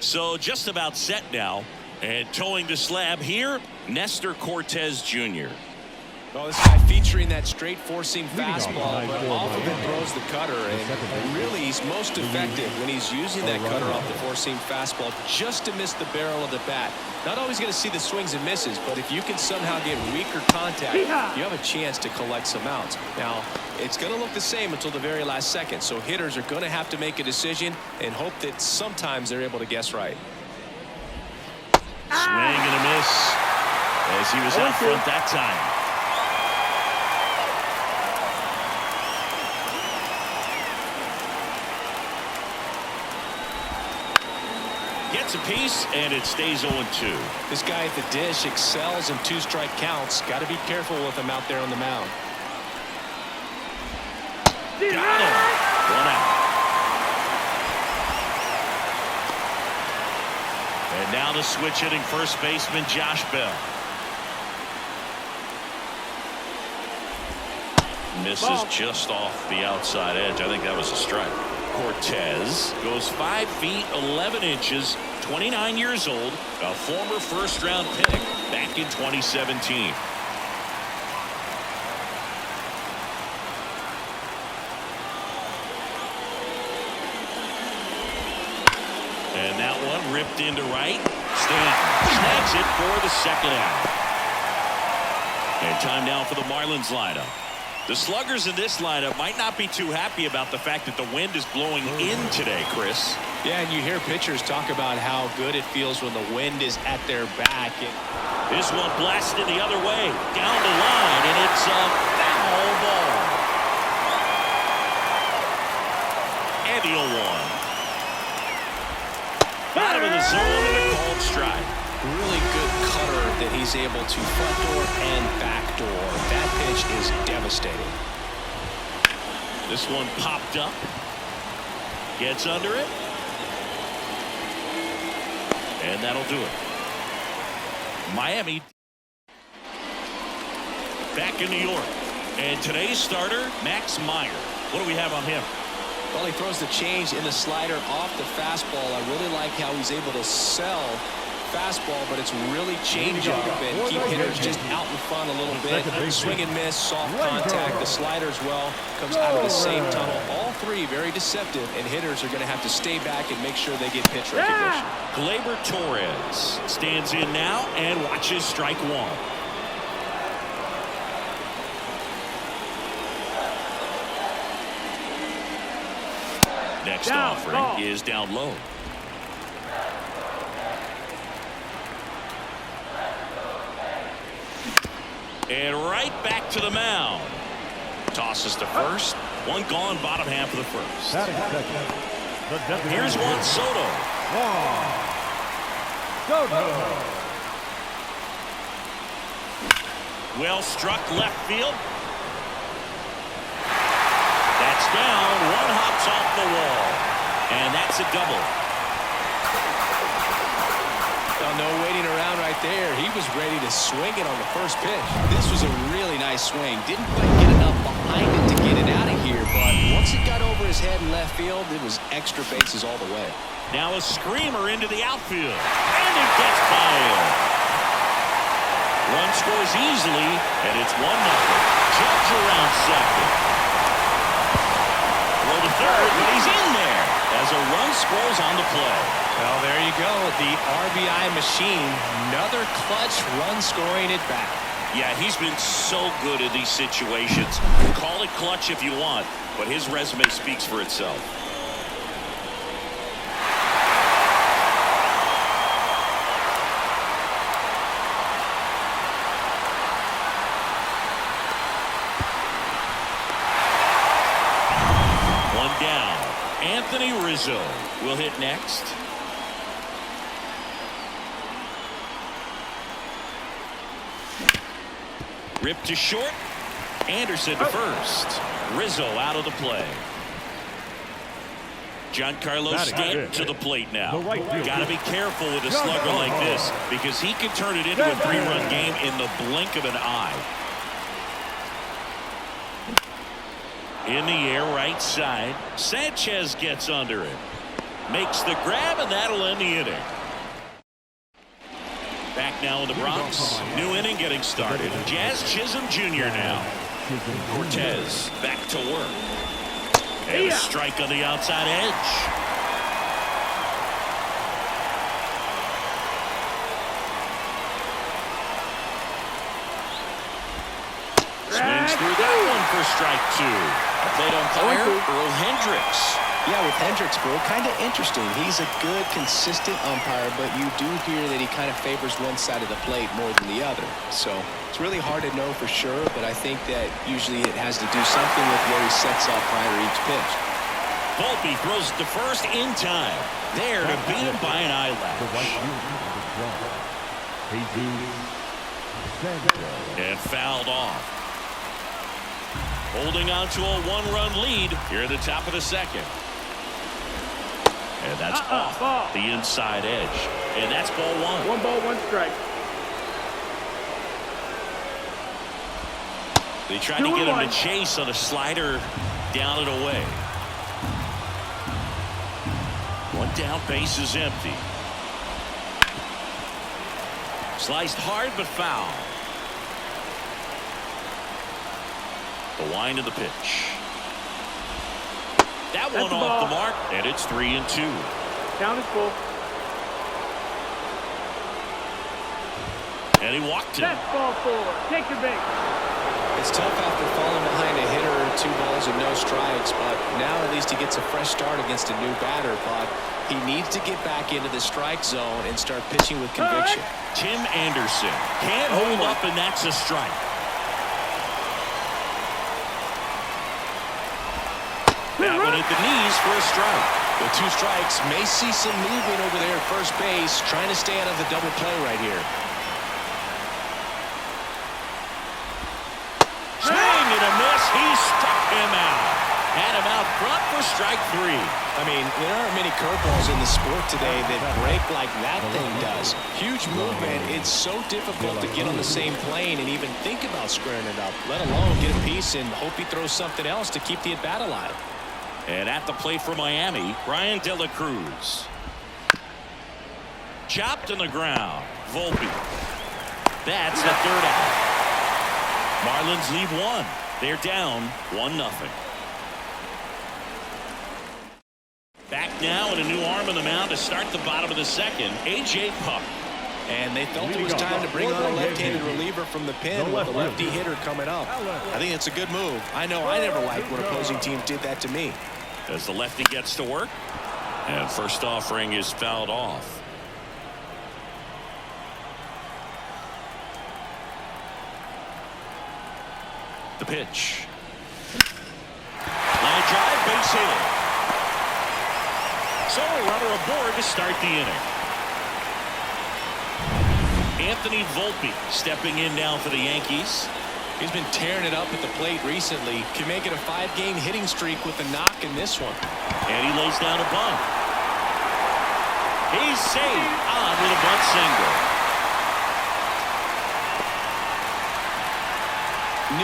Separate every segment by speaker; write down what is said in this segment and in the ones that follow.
Speaker 1: So just about set now, and towing the slab here, Nestor Cortez Jr.
Speaker 2: Well, this guy featuring that straight four-seam fastball, but off of it throws the cutter, and really he's most effective when he's using that cutter off the four-seam fastball just to miss the barrel of the bat. Not always going to see the swings and misses, but if you can somehow get weaker contact, you have a chance to collect some outs. Now, it's going to look the same until the very last second, so hitters are going to have to make a decision and hope that sometimes they're able to guess right.
Speaker 1: Swing and a miss as he was out front that time. Gets a piece, and it stays 0-2.
Speaker 2: This guy at the dish excels in two-strike counts. Got to be careful with him out there on the mound.
Speaker 1: Got him. 1 out. And now the switch hitting first baseman Josh Bell. Misses just off the outside edge. I think that was a strike. Cortez goes 5 feet 11 inches, 29 years old, a former first-round pick back in 2017. And that one ripped into right. Stanton snags it for the second out. And time now for the Marlins lineup. The sluggers in this lineup might not be too happy about the fact that the wind is blowing in today, Chris.
Speaker 2: Yeah, and you hear pitchers talk about how good it feels when the wind is at their back.
Speaker 1: This one blasted the other way, down the line, and it's a foul ball. And the 0-1. Out of the zone and a called strike.
Speaker 2: Really good cutter that he's able to front door and back door. That pitch is devastating.
Speaker 1: This one popped up. Gets under it. And that'll do it. Miami back in New York. And today's starter, Max Meyer. What do we have on him?
Speaker 2: Well, he throws the change in the slider off the fastball. I really like how he's able to sell fastball, but it's really change up and keep hitters just out in front a little bit. Swing and miss, soft contact. The slider as well comes out of the same tunnel. All three very deceptive, and hitters are going to have to stay back and make sure they get pitch recognition.
Speaker 1: Gleyber Torres stands in now and watches strike one. Next offering is down low. And right back to the mound. Tosses to first. One gone, bottom half of the first. Here's Juan Soto. Well struck left field. That's down. One hops off the wall. And that's a double.
Speaker 2: No waiting around right there. He was ready to swing it on the first pitch. This was a really nice swing. Didn't quite get enough behind it to get it out of here, but once it got over his head in left field, it was extra bases all the way.
Speaker 1: Now a screamer into the outfield. And it gets by him. Run scores easily, and it's 1-0. Judge around second. Throw to third, but he's in there as a run scores on the play.
Speaker 2: Well, there you go. The RBI machine. Another clutch run scoring at bat.
Speaker 1: Yeah, he's been so good in these situations. Call it clutch if you want, but his resume speaks for itself. One down. Anthony Rizzo will hit next. Ripped to short. Anderson to first. Rizzo out of the play. Giancarlo Stanton to the plate now. Got to be careful with a slugger like this because he can turn it into a 3-run game in the blink of an eye. In the air, right side. Sanchez gets under it. makes the grab, and that'll end the inning. Back now in the Bronx. New inning getting started. Jazz Chisholm Jr. now. Cortez back to work. And a strike on the outside edge. Swings through that one for strike two. Plate umpire Earl Hendricks.
Speaker 2: Yeah, with Hendricks, bro, kind of interesting. He's a good, consistent umpire, but you do hear that he kind of favors one side of the plate more than the other. So it's really hard to know for sure, but I think that usually it has to do something with where he sets up prior each pitch.
Speaker 1: Volpe throws it to first in time. There to beat him by an eyelash. And fouled off. Holding on to a one-run lead here at the top of the second. And that's off the inside edge. And that's ball one.
Speaker 3: 1 ball, 1 strike.
Speaker 1: They tried to get him to chase on a slider down and away. One down, base is empty. Sliced hard but foul. The wind of the pitch. That one off the mark, and it's 3-2.
Speaker 3: Count is full.
Speaker 1: And he walked him.
Speaker 3: That's ball 4. Take your base.
Speaker 2: It's tough after falling behind a hitter, 2 balls and no strikes, but now at least he gets a fresh start against a new batter. But he needs to get back into the strike zone and start pitching with conviction.
Speaker 1: Tim Anderson can't hold up, and that's a strike. That one at the knees for a strike.
Speaker 2: With 2 strikes, may see some movement over there at first base, trying to stay out of the double play right here.
Speaker 1: Swing and a miss. He struck him out. Had him out front for strike 3.
Speaker 2: I mean, there aren't many curveballs in the sport today that break like that thing does. Huge movement. It's so difficult to get on the same plane and even think about squaring it up, let alone get a piece and hope he throws something else to keep the at-bat alive.
Speaker 1: And at the plate for Miami, Brian De La Cruz. Chopped on the ground. Volpe. That's the third out. Marlins lead 1. They're down 1-0. Back now and a new arm on the mound to start the bottom of the second. A.J. Puck.
Speaker 2: And they felt it was time to bring on a left-handed reliever from the pen with a lefty hitter coming up. I think it's a good move. I know I never liked when opposing teams did that to me.
Speaker 1: As the lefty gets to work. And first offering is fouled off. The pitch. Line drive, base hit. So a runner aboard to start the inning. Anthony Volpe stepping in now for the Yankees.
Speaker 2: He's been tearing it up at the plate recently. Can make it a 5-game hitting streak with a knock in this one.
Speaker 1: And he lays down a bunt. He's safe on with a bunt single.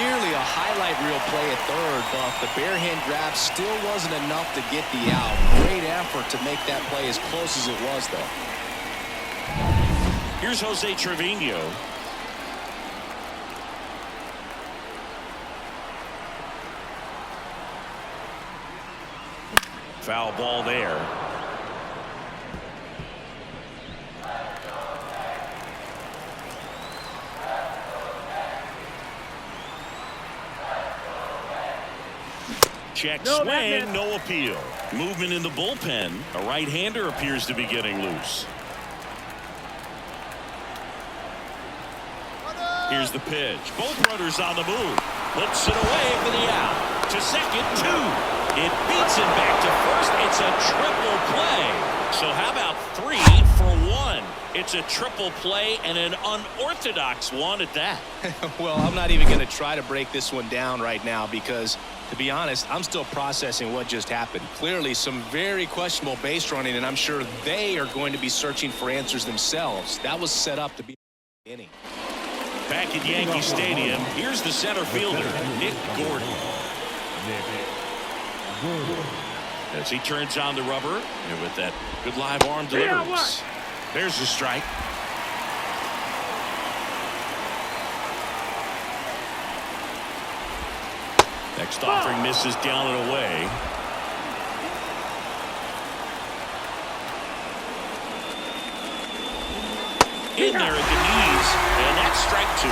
Speaker 2: Nearly a highlight reel play at third, but the bare hand grab still wasn't enough to get the out. Great effort to make that play as close as it was, though.
Speaker 1: Here's Jose Trevino. Foul ball there. Check swing, no appeal. Movement in the bullpen. A right-hander appears to be getting loose. Here's the pitch. Both runners on the move. Puts it away for the out. To second, 2. It beats him back to first. It's a triple play. So how about 3 for 1? It's a triple play and an unorthodox one at that.
Speaker 2: Well, I'm not even going to try to break this one down right now because, to be honest, I'm still processing what just happened. Clearly some very questionable base running, and I'm sure they are going to be searching for answers themselves. That was set up to be an inning.
Speaker 1: Back at Yankee Stadium, here's the center fielder, Nick Gordon. As he turns on the rubber, and with that good live arm delivers. There's the strike. Next offering misses down and away. In there at the knees, and that's strike 2.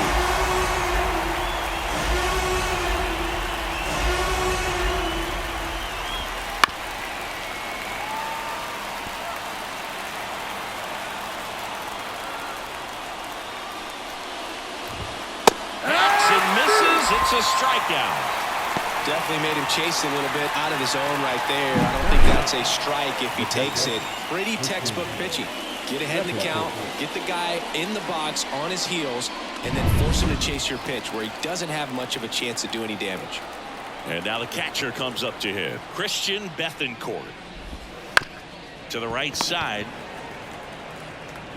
Speaker 1: And misses. It's a strikeout.
Speaker 2: Definitely made him chase a little bit out of his own right there. I don't think that's a strike if he takes it. Pretty textbook pitching. Get ahead in the count, get the guy in the box on his heels, and then force him to chase your pitch where he doesn't have much of a chance to do any damage.
Speaker 1: And now the catcher comes up to him. Christian Bethancourt. To the right side.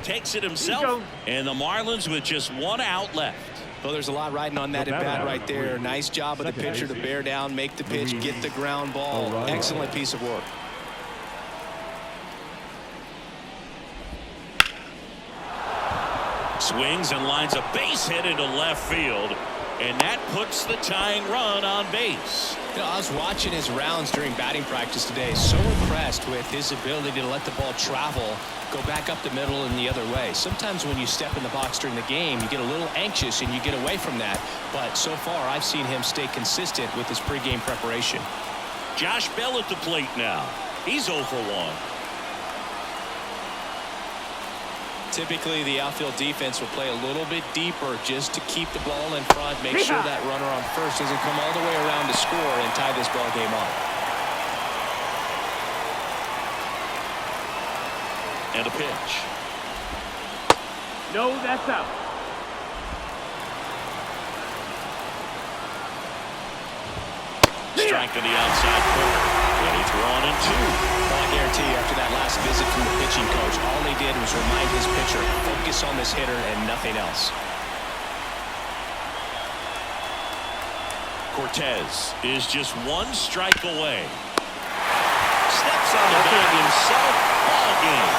Speaker 1: Takes it himself. And the Marlins with just one out left.
Speaker 2: Well, there's a lot riding on that at bat right there. Nice job of the pitcher to bear down, make the pitch, get the ground ball. Excellent piece of work.
Speaker 1: Swings and lines a base hit into left field. And that puts the tying run on base.
Speaker 2: You know, I was watching his rounds during batting practice today. So impressed with his ability to let the ball travel, go back up the middle and the other way. Sometimes when you step in the box during the game, you get a little anxious and you get away from that. But so far, I've seen him stay consistent with his pregame preparation.
Speaker 1: Josh Bell at the plate now. He's 0 for 1.
Speaker 2: Typically, the outfield defense will play a little bit deeper just to keep the ball in front, make sure that runner on first doesn't come all the way around to score and tie this ball game up.
Speaker 1: And a pitch.
Speaker 3: No, that's out.
Speaker 1: Strike to the outside corner. And he's 1-2.
Speaker 2: Well, I guarantee you, after that last visit from the pitching coach, all he did was remind his pitcher, focus on this hitter and nothing else.
Speaker 1: Cortez is just 1 strike away. Steps on the bag himself. Ball game.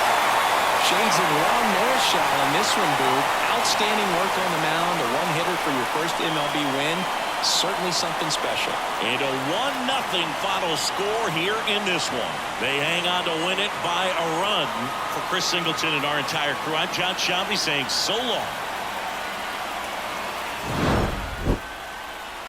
Speaker 2: Shades of Ron Marichal on this one, Boog. Outstanding work on the mound. A one-hitter for your first MLB win. Certainly something special.
Speaker 1: And a 1-0 final score here in this one. They hang on to win it by a run. For Chris Singleton and our entire crew, I'm John Shambi saying so long.